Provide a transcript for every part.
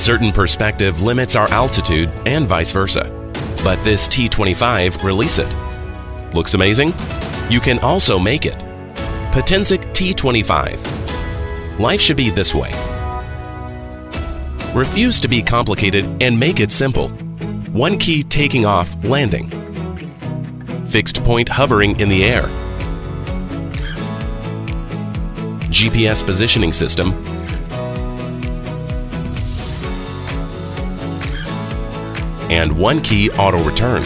Certain perspective limits our altitude and vice versa, but this T-25 release it. Looks amazing? You can also make it. Potensic T-25. Life should be this way. Refuse to be complicated and make it simple. One key taking off, landing. Fixed point hovering in the air. GPS positioning system. And one key auto return.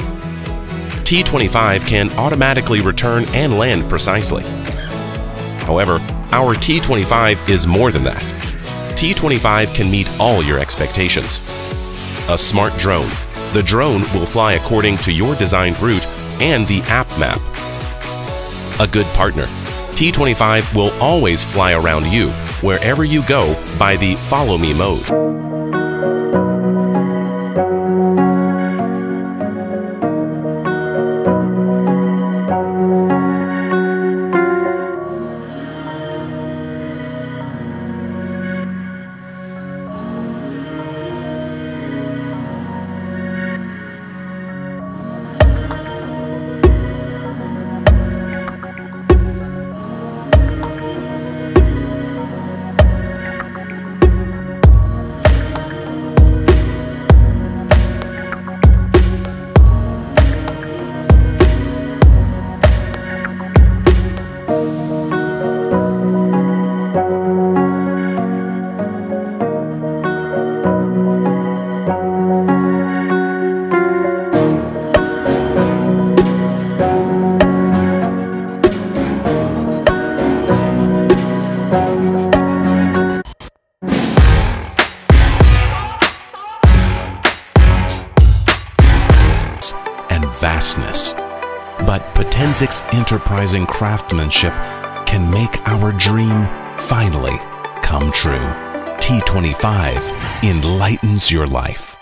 T-25 can automatically return and land precisely. However, our T-25 is more than that. T-25 can meet all your expectations. A smart drone. The drone will fly according to your designed route and the app map. A good partner. T-25 will always fly around you, wherever you go, by the follow me mode. Vastness. But Potensic's enterprising craftsmanship can make our dream finally come true. T-25 enlightens your life.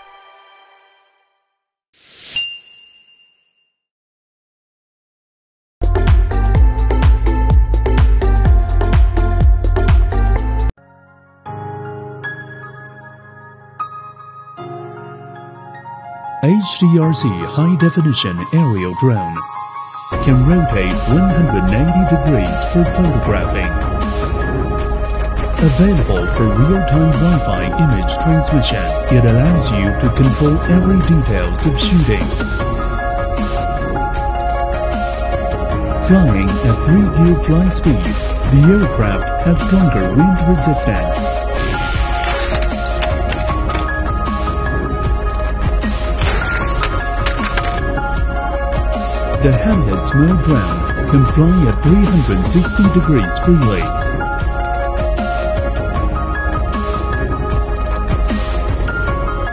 HDRC high-definition aerial drone can rotate 180 degrees for photographing. Available for real-time Wi-Fi image transmission, it allows you to control every details of shooting. Flying at 3-gear fly speed, the aircraft has stronger wind resistance. The Helios mode drone can fly at 360 degrees freely.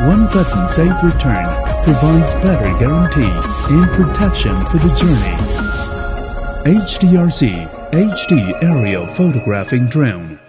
One-button safe return provides better guarantee and protection for the journey. HDRC HD Aerial Photographing Drone.